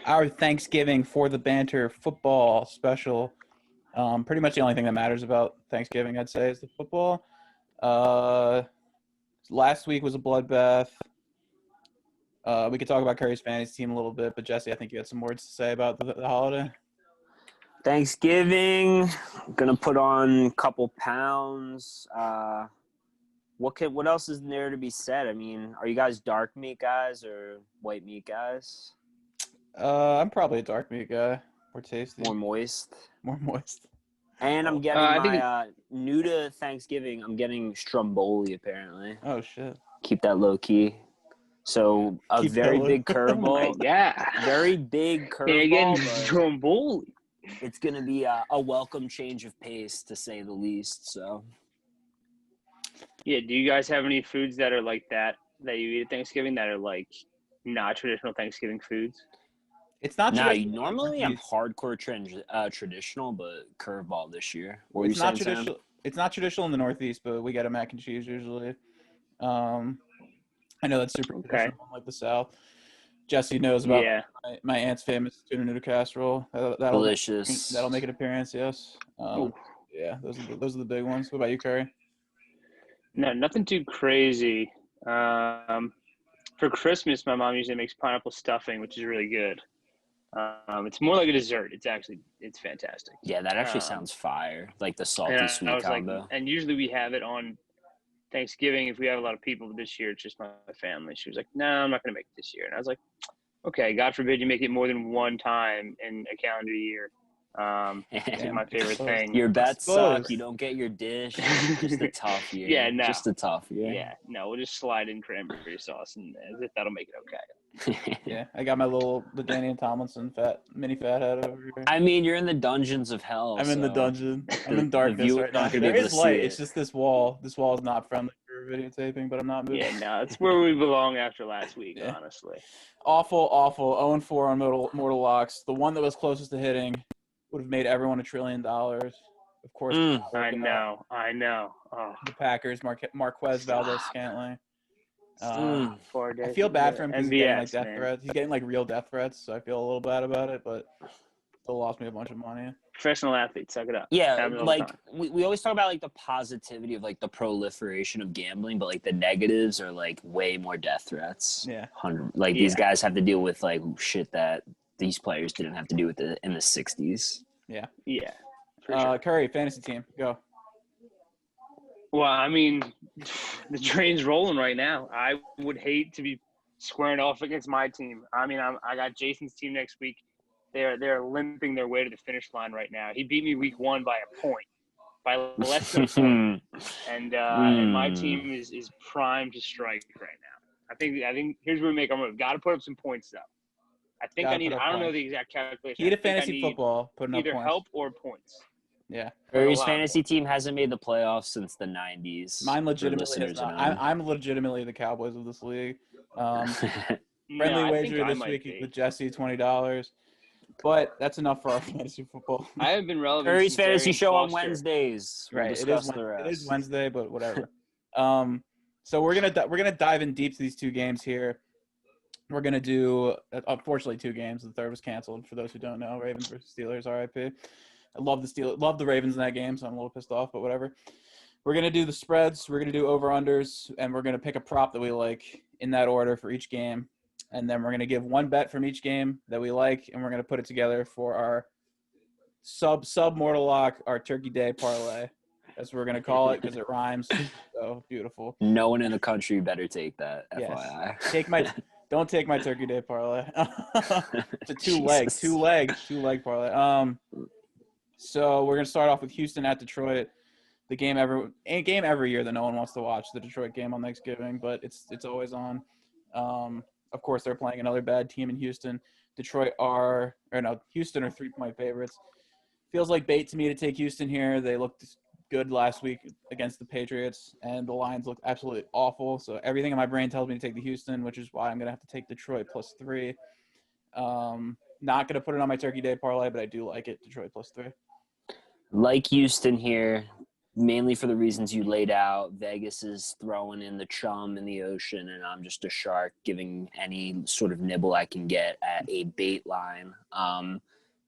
our Thanksgiving for the Banter football special. Pretty much the only thing that matters about Thanksgiving, I'd say, is the football. Uh, Last week was a bloodbath. We could talk about Curry's fantasy team a little bit, but Jesse, I think you had some words to say about the holiday. Thanksgiving, gonna put on a couple pounds. What else is there to be said? I mean, are you guys dark meat guys or white meat guys? I'm probably a dark meat guy. More tasty. More moist. More moist. And I'm getting I think new to Thanksgiving. I'm getting Stromboli apparently. Oh shit. Keep that low key. So Keep that very low- big curveball. yeah. Very big Again, curveball, but Stromboli. it's gonna be a welcome change of pace to say the least. So. Yeah, do you guys have any foods that are like that you eat at Thanksgiving that are like not traditional Thanksgiving foods? It's not No, traditional. normally I'm hardcore traditional, but curveball this year. What were It's you not saying, Sam? traditional. It's not traditional in the Northeast, but we get a mac and cheese usually. I know that's super traditional in like the South. Jesse knows about my aunt's famous tuna noodle casserole. That'll Delicious. That'll make an appearance. Yes. Yeah, those are the big ones. What about you, Curry? No, nothing too crazy. For Christmas, my mom usually makes pineapple stuffing, which is really good. It's more like a dessert. It's fantastic. Yeah, that actually sounds fire. Like the salty sweet combo. And usually we have it on Thanksgiving if we have a lot of people. But this year it's just my family. She was like, "No, I'm not going to make it this year." And I was like, "Okay, God forbid you make it more than one time in a calendar year." It's my favorite thing. Your bets suck. You don't get your dish. Just a tough year. Yeah, no. Just a tough year. Yeah, no. We'll just slide in cranberry sauce, and that'll make it okay. Yeah, I got my little Danny and Tomlinson mini fat head over here. I mean, you're in the dungeons of hell. I'm in the dungeon. I'm in darkness right now. There is light. It's just this wall. This wall is not friendly for videotaping, but I'm not moving. Yeah, no, it's where we belong after last week, honestly. Awful. 0-4 on Mortal Locks. The one that was closest to hitting would have made everyone $1 trillion. Of course. I know. Oh. The Packers, Marquez Valdez-Scantling. I 4 days. feel bad for him because he's getting like death man. threats. He's getting like real death threats, so I feel a little bad about it, but still lost me a bunch of money. Professional athletes, suck it up. Yeah, like we always talk about like the positivity of like the proliferation of gambling, but like the negatives are like way more death threats. Yeah. These guys have to deal with like shit that these players didn't have to do with in the 60s. Yeah. Yeah. For sure. Curry, fantasy team, go. Well, I mean, the train's rolling right now. I would hate to be squaring off against my team. I mean, I got Jason's team next week. They're limping their way to the finish line right now. He beat me week 1 by a point, by less than a point. And my team is primed to strike right now. I think here's where we make our move. Got to put up some points though. I think I don't know the exact calculation. Key to fantasy football, putting up either points. help or points. Yeah. Curry's fantasy team hasn't made the playoffs since the 90s. Mine legitimately is not. I'm legitimately the Cowboys of this league. Friendly wager this week with Jesse, $20. But that's enough for our fantasy football. I haven't been relevant. Curry's fantasy show on Wednesdays. Right. It is Wednesday, but whatever. So we're gonna dive in deep to these two games here. We're gonna do unfortunately 2 games. The third was canceled. For those who don't know, Ravens versus Steelers. RIP. I love the Ravens in that game, so I'm a little pissed off, but whatever. We're gonna do the spreads. We're gonna do over/unders, and we're gonna pick a prop that we like in that order for each game. And then we're going to give one bet from each game that we like, and we're going to put it together for our sub Mortal Lock, our Turkey Day parlay. That's what we're going to call it because it rhymes. So beautiful. No one in the country better take that, yes. FYI. Don't take my Turkey Day parlay. It's a two leg parlay. So we're going to start off with Houston at Detroit. The game every year that no one wants to watch, the Detroit game on Thanksgiving, but it's always on. Of course, they're playing another bad team in Houston. Houston are 3-point favorites. Feels like bait to me to take Houston here. They looked good last week against the Patriots, and the Lions looked absolutely awful. So everything in my brain tells me to take the Houston, which is why I'm going to have to take Detroit +3. Not going to put it on my Turkey Day parlay, but I do like it, Detroit +3. Like Houston here. mainly for the reasons you laid out. Vegas is throwing in the chum in the ocean, and I'm just a shark giving any sort of nibble I can get at a bait line.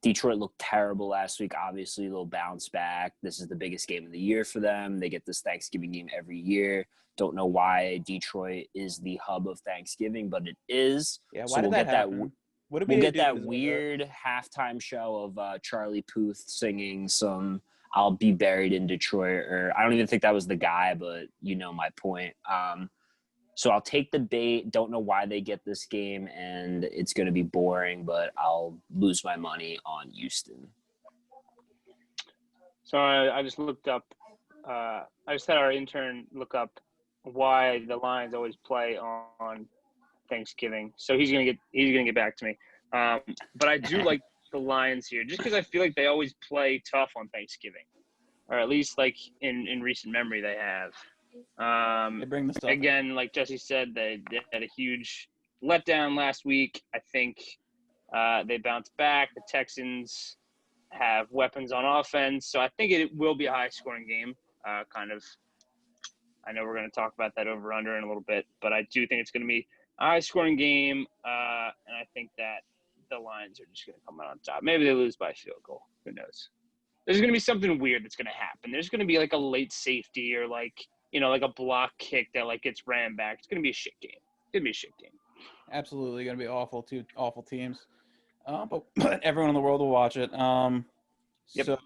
Detroit looked terrible last week. Obviously, they'll bounce back. This is the biggest game of the year for them. They get this Thanksgiving game every year. Don't know why Detroit is the hub of Thanksgiving, but it is. Yeah, So why we'll did that get that. happen? What did We'll we get do that to deserve weird halftime show of Charlie Puth singing some "I'll Be Buried in Detroit," or I don't even think that was the guy, but you know my point. So I'll take the bait. Don't know why they get this game, and it's going to be boring, but I'll lose my money on Houston. So I just looked up. I just had our intern look up why the Lions always play on Thanksgiving. So he's gonna get back to me. But I do like the Lions here, just because I feel like they always play tough on Thanksgiving, or at least like in recent memory they have. They bring the stuff Again, like Jesse said, they had a huge letdown last week. I think they bounced back. The Texans have weapons on offense, so I think it will be a high-scoring game. I know we're going to talk about that over/under in a little bit, but I do think it's going to be a high-scoring game, and I think that the Lions are just going to come out on top. Maybe they lose by a field goal. Who knows? There's going to be something weird that's going to happen. There's going to be like a late safety or like a block kick that like gets ran back. It's going to be a shit game. It's going to be a shit game. Absolutely going to be awful. Two awful teams. But everyone in the world will watch it. Yep. So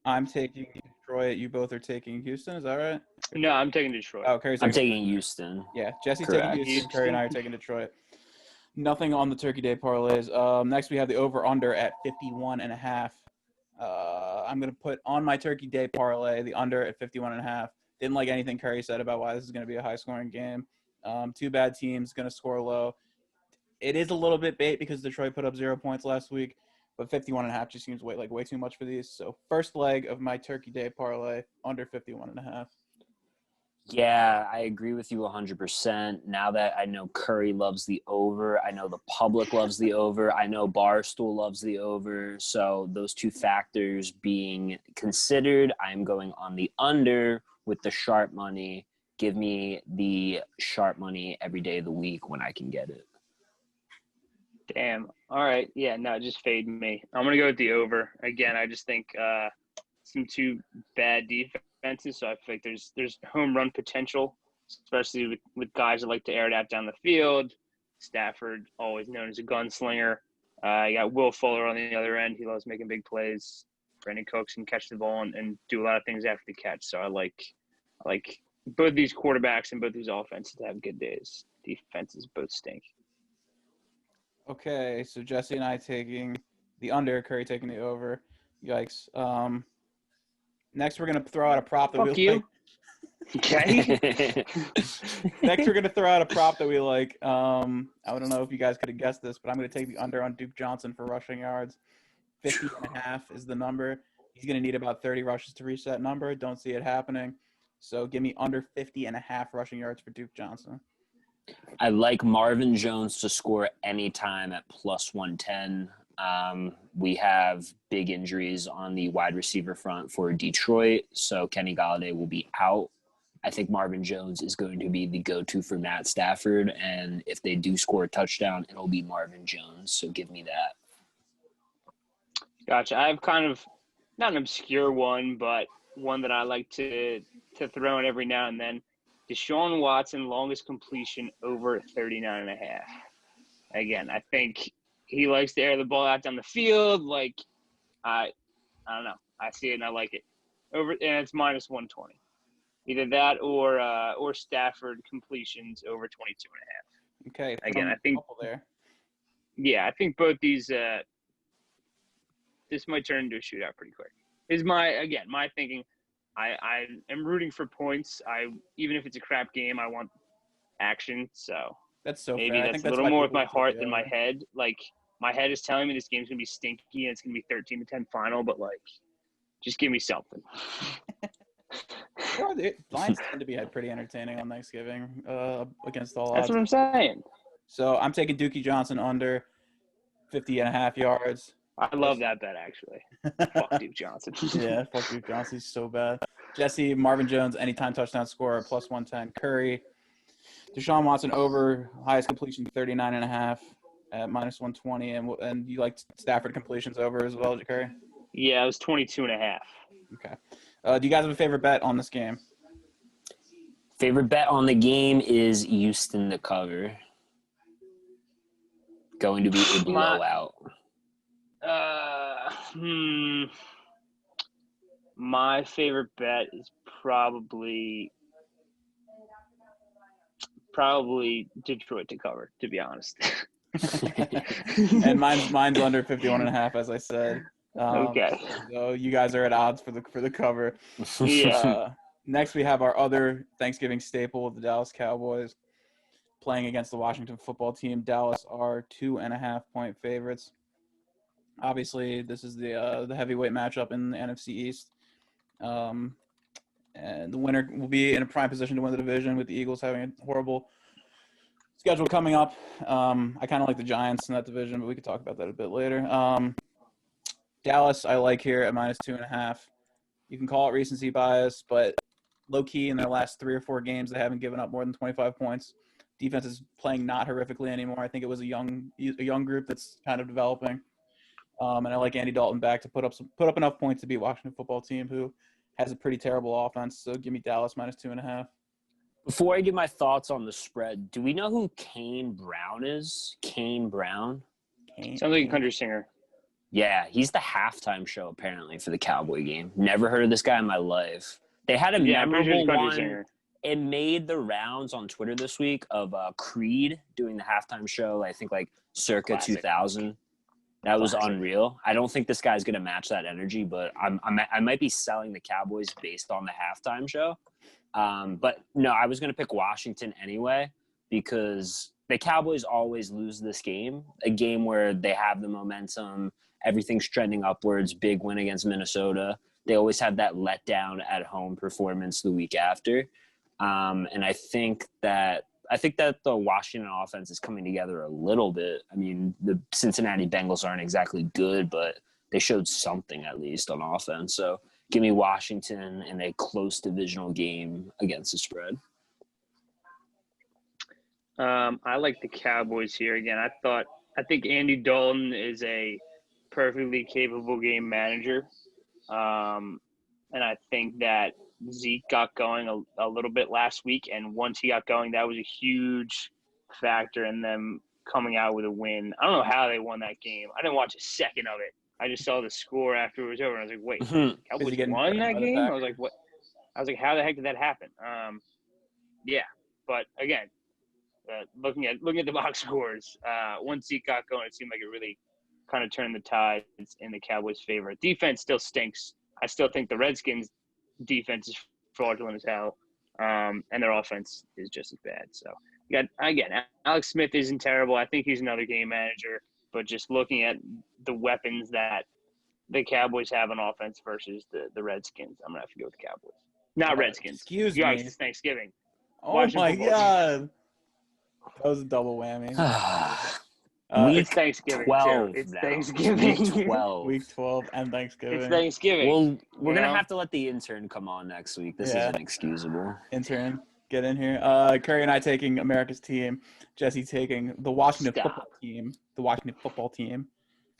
I'm taking Detroit. You both are taking Houston. Is that right? No, I'm taking Detroit. Oh, Curry's I'm taking Houston. Yeah, Jesse's Correct. taking Houston. Curry and I are taking Detroit. Nothing on the Turkey Day parlays. Next, we have the over/under at 51.5. I'm going to put on my Turkey Day parlay the under at 51.5. Didn't like anything Curry said about why this is going to be a high-scoring game. Two bad teams, going to score low. It is a little bit bait because Detroit put up 0 points last week, but 51.5 just seems way too much for these. So first leg of my Turkey Day parlay, under 51.5. Yeah, I agree with you 100%. Now that I know Curry loves the over, I know the public loves the over, I know Barstool loves the over. So those two factors being considered, I'm going on the under with the sharp money. Give me the sharp money every day of the week when I can get it. Damn. All right. Yeah, no, just fade me. I'm going to go with the over. Again, I just think some two bad defenses, so I feel like there's home run potential, especially with guys that like to air it out down the field. Stafford, always known as a gunslinger. You got Will Fuller on the other end. He loves making big plays. Brandon Cooks can catch the ball and do a lot of things after the catch. So I like both these quarterbacks and both these offenses to have good days. Defenses both stink. Okay, so Jesse and I taking the under, Curry taking the over. Yikes. Next, we're going to throw out a prop that Fuck we you. like. Okay. Next, we're going to throw out a prop that we like. I don't know if you guys could have guessed this, but I'm going to take the under on Duke Johnson for rushing yards. 50.5 is the number. He's going to need about 30 rushes to reach that number. Don't see it happening. So give me under 50.5 rushing yards for Duke Johnson. I like Marvin Jones to score anytime at plus 110. We have big injuries on the wide receiver front for Detroit, so Kenny Golladay will be out. I think Marvin Jones is going to be the go-to for Matt Stafford, and if they do score a touchdown, it'll be Marvin Jones, so give me that. Gotcha. I have kind of not an obscure one, but one that I like to throw in every now and then. Deshaun Watson, longest completion over 39.5. Again, I think he likes to air the ball out down the field. Like, I don't know. I see it and I like it. And it's minus 120. Either that or Stafford completions over 22.5. Okay. Again, I think there. Yeah, I think both these this might turn into a shootout pretty quick. Is my thinking. I am rooting for points. Even if it's a crap game, I want action. So that's so maybe fair. that's a little more with my heart than my head. Like my head is telling me this game's gonna be stinky and it's gonna be 13-10 final, but like, just give me something. The Lions tend to be pretty entertaining on Thanksgiving against all odds. That's what I'm saying. So I'm taking Dookie Johnson under 50.5 yards. I love that bet, actually. Fuck Duke Johnson. Yeah, fuck Duke Johnson. He's so bad. Jesse, Marvin Jones, anytime touchdown scorer, plus 110. Curry, Deshaun Watson over, highest completion 39.5 at minus 120. And you like Stafford completions over as well, Curry? Yeah, it was 22.5. Okay. Do you guys have a favorite bet on this game? Favorite bet on the game is Houston to cover. Going to be a blowout. My favorite bet is probably Detroit to cover, to be honest. And mine's under 51.5, as I said. Okay. So you guys are at odds for the cover. Yeah. Next, we have our other Thanksgiving staple, the Dallas Cowboys, playing against the Washington football team. Dallas are 2.5-point favorites. Obviously, this is the heavyweight matchup in the NFC East. And the winner will be in a prime position to win the division, with the Eagles having a horrible schedule coming up. I kind of like the Giants in that division, but we could talk about that a bit later. Dallas, I like here at minus 2.5. You can call it recency bias, but low-key in their last 3 or 4 games, they haven't given up more than 25 points. Defense is playing not horrifically anymore. I think it was a young group that's kind of developing. And I like Andy Dalton back to put up enough points to beat Washington football team, who has a pretty terrible offense. So give me Dallas minus 2.5. Before I give my thoughts on the spread, do we know who Kane Brown is? Kane Brown? Sounds like a country singer. Yeah, he's the halftime show apparently for the Cowboy game. Never heard of this guy in my life. They had a memorable one. Singer. It made the rounds on Twitter this week of Creed doing the halftime show, I think like circa Classic. 2000. That was unreal. I don't think this guy's going to match that energy, but I might be selling the Cowboys based on the halftime show. But no, I was going to pick Washington anyway because the Cowboys always lose this game, a game where they have the momentum, everything's trending upwards, big win against Minnesota. They always have that letdown at home performance the week after. And I think that the Washington offense is coming together a little bit. I mean, the Cincinnati Bengals aren't exactly good, but they showed something at least on offense. So give me Washington in a close divisional game against the spread. I like the Cowboys here again. I think Andy Dalton is a perfectly capable game manager. And I think that Zeke got going a little bit last week, and once he got going, that was a huge factor in them coming out with a win. I don't know how they won that game. I didn't watch a second of it. I just saw the score after it was over, and I was like, wait, Cowboys won that game? I was like, what? I was like, how the heck did that happen? Yeah, but again, looking at the box scores, once Zeke got going, it seemed like it really kind of turned the tides in the Cowboys' favor. Defense still stinks. I still think the Redskins' defense is fraudulent as hell, and their offense is just as bad. So, again, Alex Smith isn't terrible. I think he's another game manager, but just looking at the weapons that the Cowboys have on offense versus the Redskins, I'm going to have to go with the Cowboys. Not Redskins. Excuse me. It's Thanksgiving. Oh, my God. That was a double whammy. It's Thanksgiving. 12 It's now. Thanksgiving. Week 12. Week 12 and Thanksgiving. It's Thanksgiving. Well, we're going to have to let the intern come on next week. This is inexcusable. Intern, get in here. Curry and I taking America's team. Jesse taking the Washington football team. The Washington football team.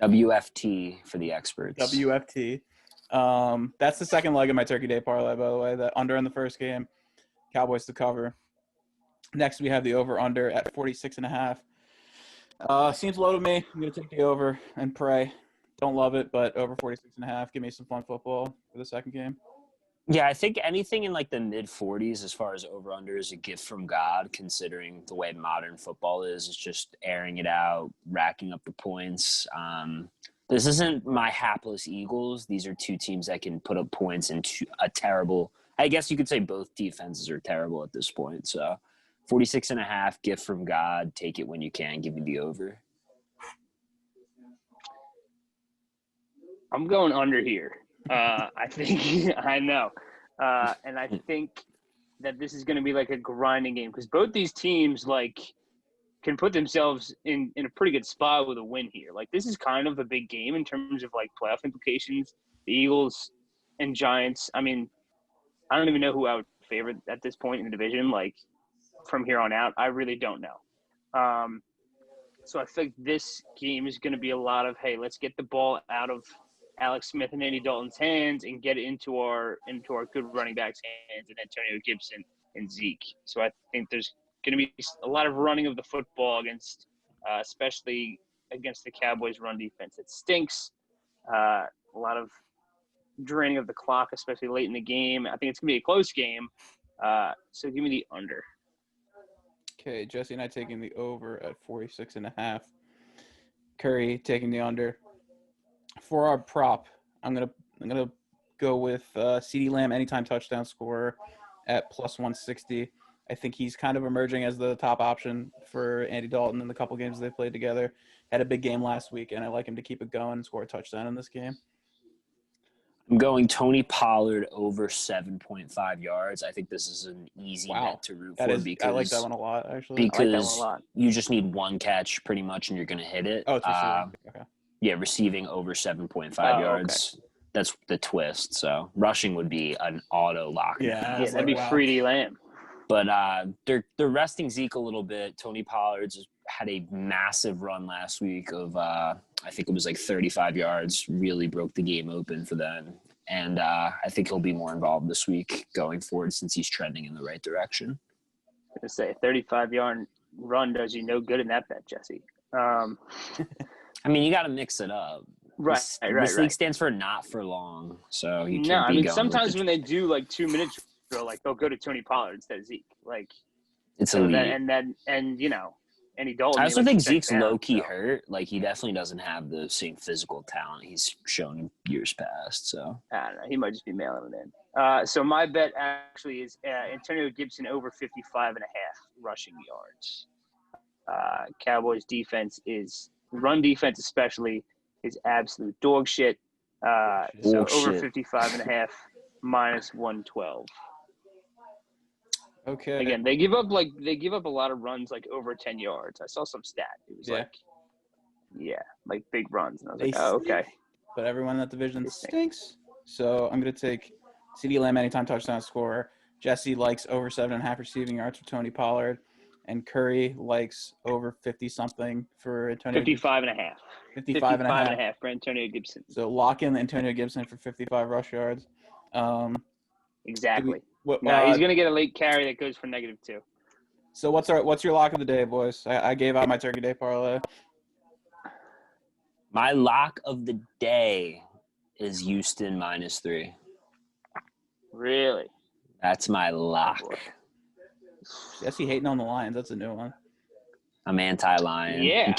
WFT for the experts. WFT. That's the second leg of my Turkey Day parlay, by the way. The under in the first game. Cowboys to cover. Next, we have the over-under at 46.5. Seems low to me. I'm going to take the over and pray. Don't love it, but over 46.5. Give me some fun football for the second game. Yeah, I think anything in like the mid-40s as far as over-under is a gift from God, considering the way modern football is. It's just airing it out, racking up the points. This isn't my hapless Eagles. These are two teams that can put up points into a terrible – I guess you could say both defenses are terrible at this point, so – 46.5, gift from God. Take it when you can. Give me the over. I'm going under here. I think I know. And I think that this is going to be like a grinding game because both these teams can put themselves in a pretty good spot with a win here. Like this is kind of a big game in terms of like playoff implications. The Eagles and Giants. I mean, I don't even know who I would favor at this point in the division. Like from here on out, I really don't know. So I think this game is going to be a lot of, hey, let's get the ball out of Alex Smith and Andy Dalton's hands and get it into our good running backs' hands and Antonio Gibson and Zeke. So I think there's going to be a lot of running of the football against, especially against the Cowboys' run defense. It stinks. A lot of draining of the clock, especially late in the game. I think it's going to be a close game. So give me the under. Okay, Jesse and I taking the over at 46.5. Curry taking the under. For our prop, I'm gonna go with CeeDee Lamb anytime touchdown scorer at plus 160. I think he's kind of emerging as the top option for Andy Dalton in the couple games they played together. Had a big game last week, and I like him to keep it going and score a touchdown in this game. I'm going Tony Pollard over 7.5 yards. I think this is an easy bet to root for because I like that one a lot, actually. Because I like that one a lot. You just need one catch pretty much and you're going to hit it. Oh, it's receiving. Okay. Yeah, receiving over 7.5 yards. Okay. That's the twist. So rushing would be an auto lock. Yeah, that'd be CeeDee Lamb. But they're resting Zeke a little bit. Tony Pollard's had a massive run last week of I think it was like 35 yards. Really broke the game open for them. And I think he'll be more involved this week going forward since he's trending in the right direction. I was going to say, 35-yard run does you no good in that bet, Jesse. I mean, you got to mix it up. Right, this league stands for not for long, so you can't be going sometimes when they do like 2 minutes drill, like they'll go to Tony Pollard instead of Zeke. Like it's elite. And you know, Andy Dalton. I also think Zeke's low-key hurt. Like he definitely doesn't have the same physical talent he's shown in years past. So I don't know. He might just be mailing it in. So my bet actually is Antonio Gibson over 55.5 rushing yards. Cowboys defense run defense especially is absolute dog shit. So over 55.5 minus 112. Okay. Again, they give up a lot of runs like over 10 yards. I saw some stat. It was like big runs. And I was like, oh, okay. But everyone in that division stinks. So I'm going to take CeeDee Lamb anytime touchdown scorer. Jesse likes over 7.5 receiving yards for Tony Pollard. And Curry likes over 50-something for Antonio 55.5. 55.5 for Antonio Gibson. So lock in Antonio Gibson for 55 rush yards. Exactly. He's going to get a late carry that goes for -2. So what's your lock of the day, boys? I gave out my Turkey Day parlay. My lock of the day is Houston -3. Really? That's my lock. Jesse hating on the Lions. That's a new one. I'm anti-Lion. Yeah.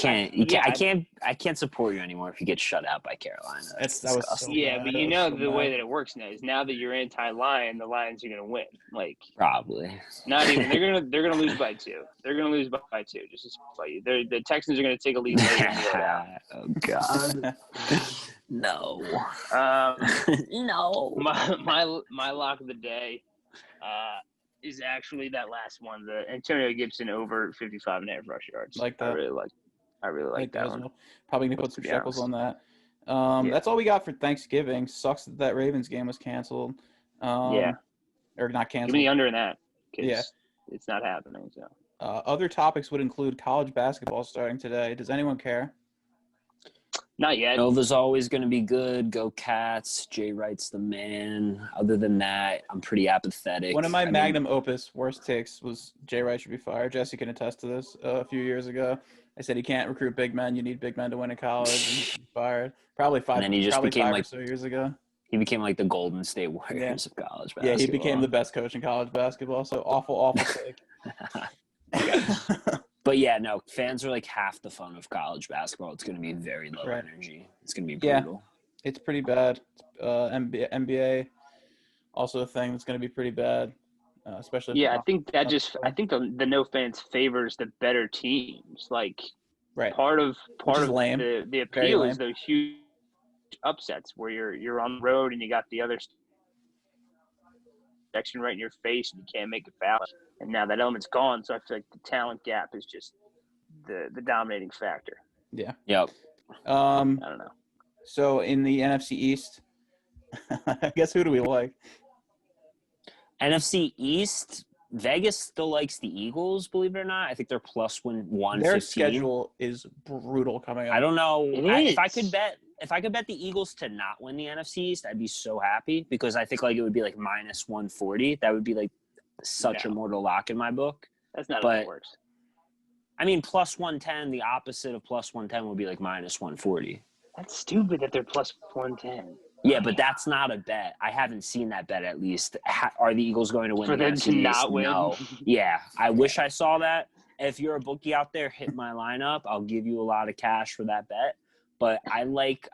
I can't support you anymore if you get shut out by Carolina. That was so bad. But you know the way that it works now is now that you're anti-Lion, the Lions are going to win. Like probably. Not even they're going to lose by 2. They're going to lose by 2 just to spite you. The Texans are going to take a lead later in the Oh God. No. No. My lock of the day is actually that last one, the Antonio Gibson over 55.5 rush yards. Like that. I really like that one. Probably gonna put some shekels on that. That's all we got for Thanksgiving. Sucks that Ravens game was canceled. Or not canceled. Give me the under in that. Yeah. It's not happening. So. Other topics would include college basketball starting today. Does anyone care? Not yet. Nova's always going to be good. Go Cats. Jay Wright's the man. Other than that, I'm pretty apathetic. One of my magnum opus worst takes was Jay Wright should be fired. Jesse can attest to this. A few years ago, I said he can't recruit big men. You need big men to win in college, and he should be fired. Probably 5 or so years ago. He became like the Golden State Warriors of college basketball. Yeah, he became the best coach in college basketball. So awful take. But yeah, no, fans are like half the fun of college basketball. It's going to be very low energy. It's going to be brutal. It's pretty bad. NBA also a thing that's going to be pretty bad, especially. Yeah, I think the no fans favors the better teams. Like, part of the appeal is those huge upsets where you're on the road and you got the other section right in your face and you can't make a foul. And now that element's gone, so I feel like the talent gap is just the dominating factor. Yeah. Yep. I don't know. So in the NFC East, I guess who do we like? NFC East, Vegas still likes the Eagles, believe it or not. I think they're plus 115. Their schedule is brutal coming up. I don't know. It If I is. could bet the Eagles to not win the NFC East, I'd be so happy because I think like it would be like minus 140. That would be like such a mortal lock in my book. That's not how it works. I mean, plus 110, the opposite of plus 110 would be like minus 140. That's stupid that they're plus 110. Yeah, but that's not a bet. I haven't seen that bet at least. Are the Eagles going to win For the them NFC to not East? win? No. Yeah, I wish I saw that. If you're a bookie out there, hit my lineup. I'll give you a lot of cash for that bet. But I like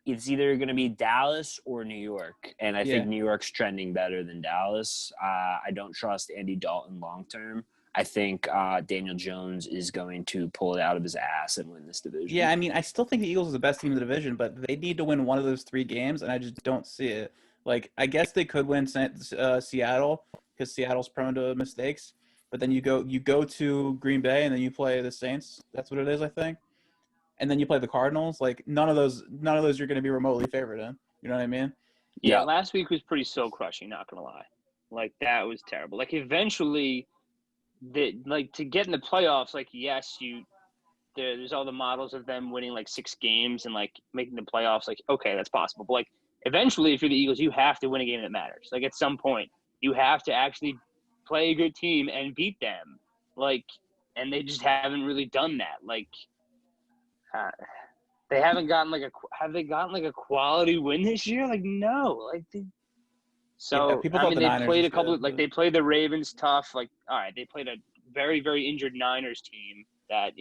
it's either going to be Dallas or New York. And I think New York's trending better than Dallas. I don't trust Andy Dalton long term. I think Daniel Jones is going to pull it out of his ass and win this division. Yeah, I mean, I still think the Eagles are the best team in the division, but they need to win one of those 3 games, and I just don't see it. Like, I guess they could win Seattle because Seattle's prone to mistakes, but then you go to Green Bay and then you play the Saints. That's what it is, I think. And then you play the Cardinals. Like, none of those you're going to be remotely favored in. You know what I mean? Yeah, last week was pretty soul crushing. Not gonna lie, like that was terrible. Like eventually. To get in the playoffs, like yes, there's all the models of them winning like 6 games and like making the playoffs. Like okay, that's possible. But like eventually, if you're the Eagles, you have to win a game that matters. Like at some point, you have to actually play a good team and beat them. Like, and they just haven't really done that. Like, they haven't gotten have they gotten like a quality win this year? Like no, like they. So, people I thought mean, the they Niners played was a couple good, like they played the Ravens tough. Like, all right, they played a very, very injured Niners team that,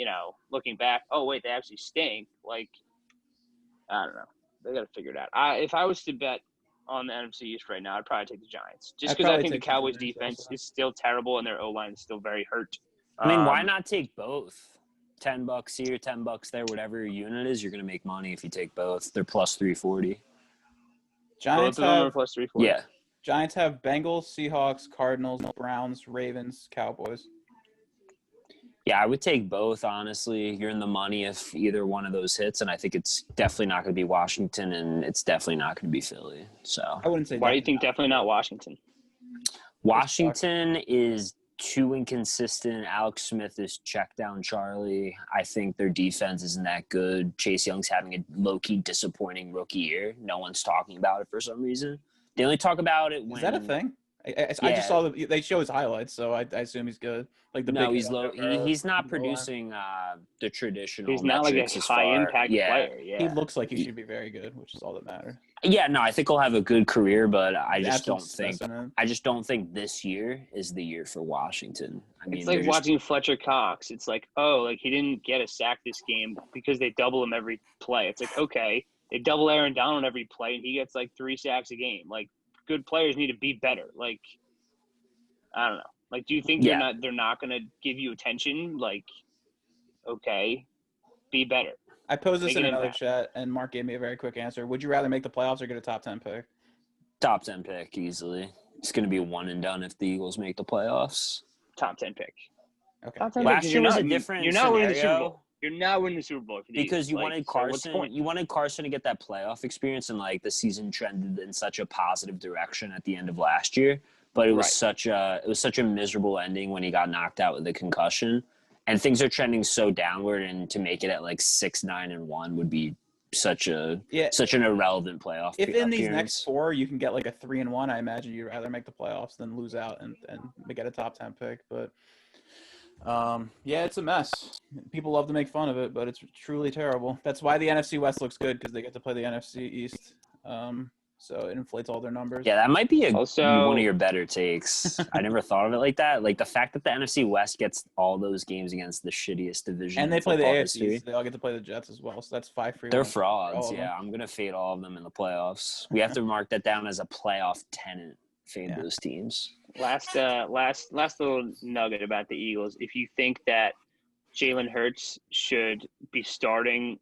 looking back, oh, wait, they actually stink. Like, I don't know. They got to figure it out. If I was to bet on the NFC East right now, I'd probably take the Giants. Just because I think the Cowboys defense is still terrible and their O-line is still very hurt. I mean, why not take both? $10 here, $10 there, whatever your unit is, you're going to make money if you take both. They're plus 340. Giants both of them have are plus 340. Yeah. Giants have Bengals, Seahawks, Cardinals, Browns, Ravens, Cowboys. Yeah, I would take both, honestly. You're in the money if either one of those hits, and I think it's definitely not going to be Washington, and it's definitely not going to be Philly. So I wouldn't say. Why do you think definitely not Washington? Washington is too inconsistent. Alex Smith is check down Charlie. I think their defense isn't that good. Chase Young's having a low-key disappointing rookie year. No one's talking about it for some reason. They only talk about it when – Is that a thing? I just saw they show his highlights, so I assume he's good. Like he's low. He's not producing the traditional. He's not like a high impact player. Yeah, he looks like he should be very good, which is all that matters. Yeah, no, I think he'll have a good career, but I just don't think this year is the year for Washington. I mean, it's like watching Fletcher Cox. It's like, oh, like he didn't get a sack this game because they double him every play. It's like, okay, they double Aaron Donald every play, and he gets like 3 sacks a game. Like, good players need to be better. Like, I don't know. Like, do you think they're not going to give you attention? Like, okay, be better. I posed this in another chat, and Mark gave me a very quick answer. Would you rather make the playoffs or get a top 10 pick? Top 10 pick, easily. It's going to be a one and done if the Eagles make the playoffs. Top 10 pick. Okay. Top 10 Last year was a different You're not winning the Super scenario. Bowl. You're not winning the Super Bowl for the because Eagles. you wanted Carson. You wanted Carson to get that playoff experience, and like the season trended in such a positive direction at the end of last year. But it was such a miserable ending when he got knocked out with a concussion, and things are trending so downward. And to make it at like 6-9-1 would be such an irrelevant playoff. If in these next 4 you can get like a 3-1, I imagine you'd rather make the playoffs than lose out and get a top 10 pick. But yeah, it's a mess. People love to make fun of it, but it's truly terrible. That's why the NFC West looks good, because they get to play the NFC East. So it inflates all their numbers. Yeah, that might be one of your better takes. I never thought of it like that. Like the fact that the NFC West gets all those games against the shittiest division. And they play the AFC. So they all get to play the Jets as well. So that's 5 free. They're frauds. Yeah, I'm going to fade all of them in the playoffs. We have to mark that down as a playoff tenant. Fade those teams. Last little nugget about the Eagles. If you think that Jalen Hurts should be starting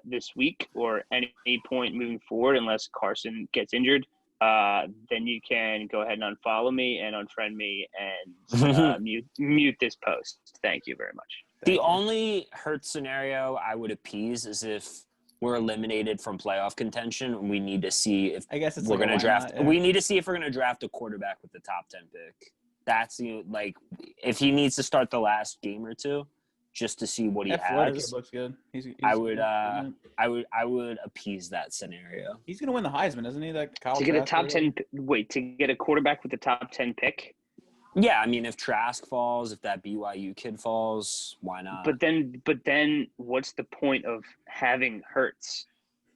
this week or any point moving forward, unless Carson gets injured, then you can go ahead and unfollow me and unfriend me and mute this post. Thank you very much. The only Hurts scenario I would appease is if we're eliminated from playoff contention, and we need to see if I guess it's we're like going to draft. not, yeah. We need to see if we're going to draft a quarterback with the top 10 pick. That's like if he needs to start the last game or two, just to see what he That Florida has. kid looks good. He's I would appease that scenario. He's gonna win the Heisman, isn't he? Like Kyle To get a Trask top or 10 to get a quarterback with the top 10 pick. Yeah, I mean, if Trask falls, if that BYU kid falls, why not? But then what's the point of having Hurts?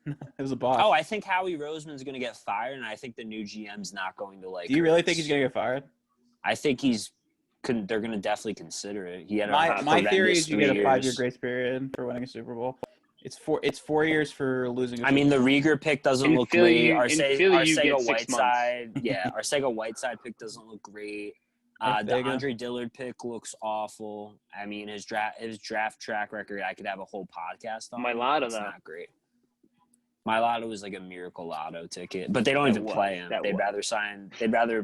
It was a boss. Oh, I think Howie Roseman's going to get fired, and I think the new GM's not going to like. Do you really Hurts. think he's gonna get fired? I think they're going to definitely consider it. He had My theory is you get a 5-year years. grace period for winning a Super Bowl. It's 4 years for losing. I mean, the Rieger pick doesn't look Philly, great. Arcega Whiteside, Arcega Whiteside pick doesn't look great. The Andre Dillard pick looks awful. I mean, his draft track record, I could have a whole podcast on. Mailata, It's though. not great. Mailata was like a miracle lotto ticket, but they don't even play him. They'd rather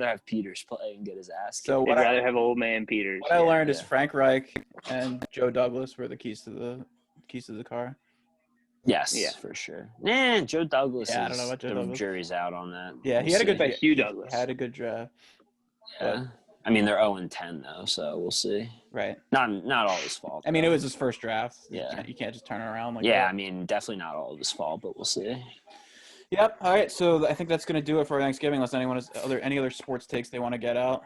have Peters play and get his ass kicked. So They'd rather have old man Peters. What I learned is Frank Reich and Joe Douglas were the keys to the car. Yes, Yeah. for sure. Joe Douglas. Yeah, I don't know about Joe the Douglas. Jury's out on that. Yeah, he had a good. But Hugh Douglas had a good draft. Yeah. I mean, they're 0-10 though, so we'll see. Right. Not all his fault. I mean, it was his first draft. Yeah. You can't just turn it around like yeah, that. I mean, definitely not all of his fault, but we'll see. Yep. All right. So I think that's going to do it for Thanksgiving. Unless anyone has any other sports takes they want to get out.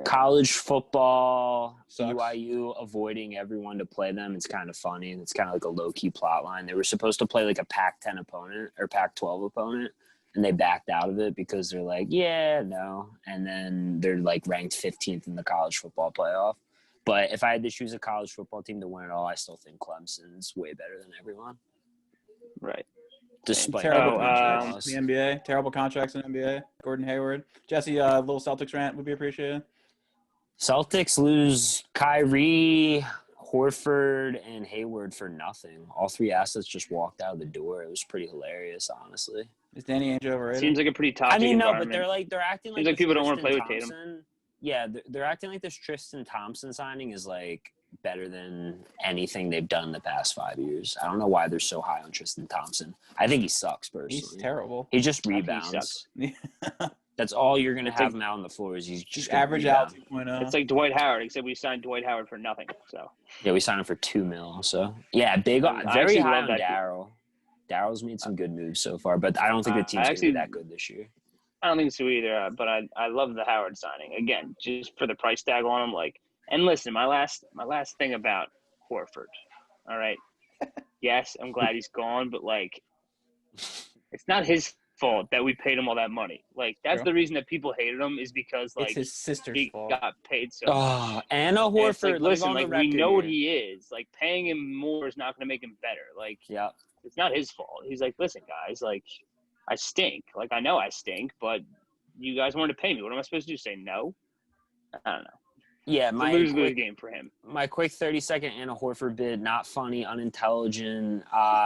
College football, Sucks. BYU avoiding everyone to play them. It's kind of funny. It's kind of like a low-key plot line. They were supposed to play like a Pac-10 opponent or Pac-12 opponent, and they backed out of it because they're like, yeah, no. And then they're like ranked 15th in the college football playoff. But if I had to choose a college football team to win it all, I still think Clemson's way better than everyone. Right. Despite Terrible all the contracts in the NBA. Terrible contracts in the NBA. Gordon Hayward. Jesse, a little Celtics rant would be appreciated. Celtics lose Kyrie, Horford, and Hayward for nothing. All three assets just walked out of the door. It was pretty hilarious, honestly. Is Danny Ainge overrated? Seems like a pretty toxic I mean, no, but environment. they're acting like Seems like people don't want to play with Tristan Tatum. Thompson. Yeah, they're acting like this Tristan Thompson signing is like better than anything they've done in the past 5 years. I don't know why they're so high on Tristan Thompson. I think he sucks personally. He's terrible. He just think he rebounds. sucks. That's all you're gonna It's have like- him out on the floor is he's just Just average out rebound. 2.0. It's like Dwight Howard, except we signed Dwight Howard for nothing. So Yeah, we signed him for $2 million. So yeah, big, I very actually high love on that kid. Daryl. Daryl's made some good moves so far, but I don't think the team's actually- gonna be that good this year. I don't think so either. But I love the Howard signing again, just for the price tag on him. Like, and listen, my last thing about Horford. All right, yes, I'm glad he's gone, but like, it's not his fault that we paid him all that money. Like, that's True. the reason that people hated him is because like it's his sister's he fault. got paid so. Oh, Anna And it's Horford. like, listen, on the like we record know what here. he is. Like, paying him more is not going to make him better. Like, Yeah. it's not his fault. He's like, listen, guys, like, I stink. Like, I know I stink, but you guys wanted to pay me. What am I supposed to do? Say no? I don't know. Yeah, It's a my lose-lose quick, game for him. my quick 30-second Anna Horford bid, not funny, unintelligent.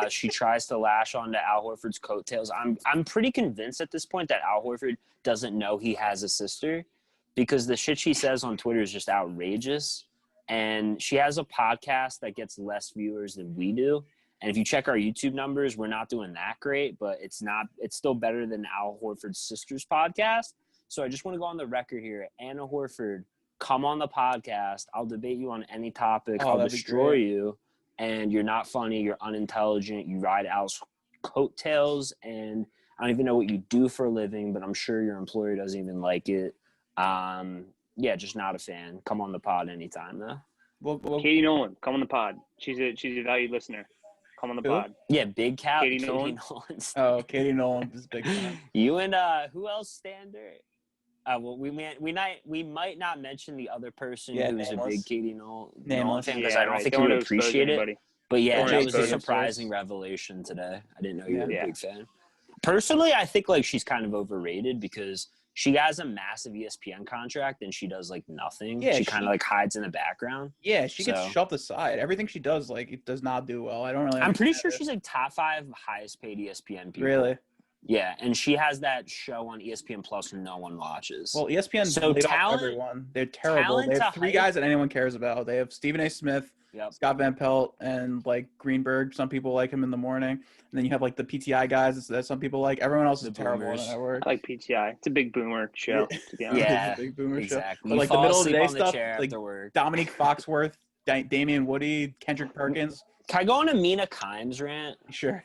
She tries to lash onto Al Horford's coattails. I'm pretty convinced at this point that Al Horford doesn't know he has a sister because the shit she says on Twitter is just outrageous. And she has a podcast that gets less viewers than we do. And if you check our YouTube numbers, we're not doing that great, but it's still better than Al Horford's sister's podcast. So I just want to go on the record here. Anna Horford, come on the podcast. I'll debate you on any topic. Oh, I'll that'd be destroy great. you. And you're not funny. You're unintelligent. You ride Al's coattails. And I don't even know what you do for a living, but I'm sure your employer doesn't even like it. Yeah, just not a fan. Come on the pod anytime, though. Well, Katie Nolan, come on the pod. She's a valued listener. Come on the Who? pod. Yeah, Big Cat. Katie Nolan? Nolan's- oh, Katie Nolan is a big fan. You and who else standard? Well, we might not mention the other person Yeah, who's a nameless. big Katie Nolan Nameless. fan because Yeah, I don't right. think Don't you would wanna expose appreciate it. anybody. But yeah, Don't that was a expose surprising revelation today. I didn't know you were Yeah. a big fan. Personally, I think like she's kind of overrated because she has a massive ESPN contract and she does like nothing. Yeah, she she- kind of like hides in the background. Yeah, she gets So- shoved aside. Everything she does, like, it does not do well. I don't really. I'm pretty understand sure it. she's like top 5 highest paid ESPN people. Really. Yeah, and she has that show on ESPN Plus no one watches. Well, ESPN So laid off talent- everyone. They're terrible. talent They have to 3 hype- guys that anyone cares about. They have Stephen A. Smith, Yep. Scott Van Pelt, and like Greenberg. Some people like him in the morning. And then you have like the PTI guys that some people like. Everyone else is The terrible on boomers. the network. I like PTI. It's a big boomer show, to be honest. Yeah, It's a big boomer show. exactly. But You like the fall middle of the asleep day on the stuff, chair like after work. Dominique Foxworth, Damian Woody, Kendrick Perkins. Can I go on a Mina Kimes rant? Sure.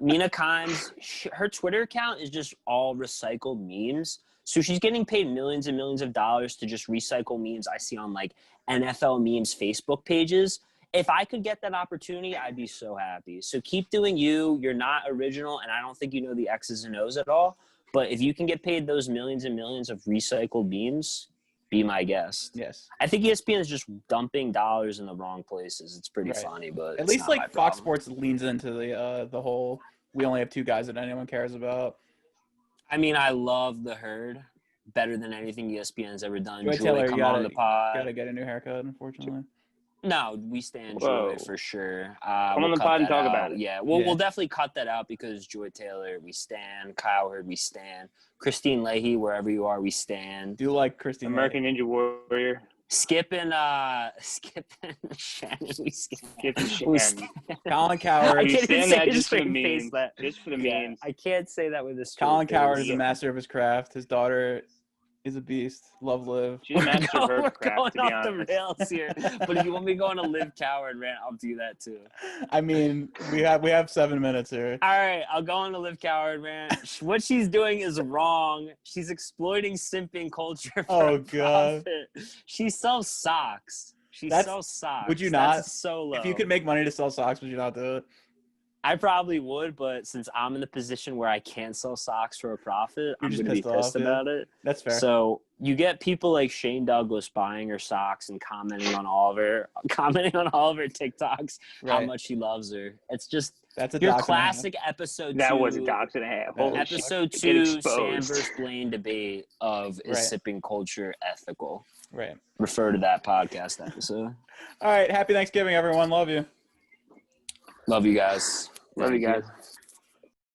Mina Kimes, her Twitter account is just all recycled memes. So she's getting paid millions and millions of dollars to just recycle memes I see on like NFL memes Facebook pages. If I could get that opportunity, I'd be so happy. So keep doing you. You're not original, and I don't think you know the X's and O's at all. But if you can get paid those millions and millions of recycled memes, be my guest. Yes. I think ESPN is just dumping dollars in the wrong places. It's pretty Right. funny, but At it's least not my like Fox problem. Sports leans into the whole we only have 2 guys that anyone cares about. I mean, I love the Herd better than anything ESPN's ever done. Joy Joy, Taylor, come you on the pod. Gotta get a new haircut, unfortunately. No, we stand Whoa. Joy for sure. Come on the pod and talk about it. Yeah, Yeah. we'll definitely cut that out because Joy Taylor, we stand. Kyle Herd, we stand. Christine Leahy, wherever you are, we stand. Do you like Christine? American Ninja Warrior. Skip and Shannon, we stand. Skip and We Shannon. stand. Colin I Coward. You can't even stand say that his just for the straight face. memes. That, Just for the yeah, memes. I can't say that with a straight Colin face. Coward is a master of his craft. His daughter is a beast. Love Liv. She's a master of her We're craft, going to be off the honest. rails here. But if you want me to go on a Liv Coward rant, I'll do that too. I mean, we have 7 minutes here. All right, I'll go on the Liv Coward rant. What she's doing is wrong. She's exploiting simping culture for Oh, a God. profit. She sells socks. She That's- sells socks. would you not? That's so low. If you could make money to sell socks, would you not do it? I probably would, but since I'm in the position where I can't sell socks for a profit, I'm just going to be pissed off, pissed yeah. about it. That's fair. So you get people like Shane Douglas buying her socks and commenting on all of her TikToks how Right. much he loves her. It's just That's a your dox and a half. classic episode That 2. was a dox and a half. Holy shit. Episode Get 2, Sam exposed. versus Blaine debate of is Right. sipping culture ethical? Right. Refer to that podcast episode. All right. Happy Thanksgiving, everyone. Love you. Love you guys. Love you Thank guys.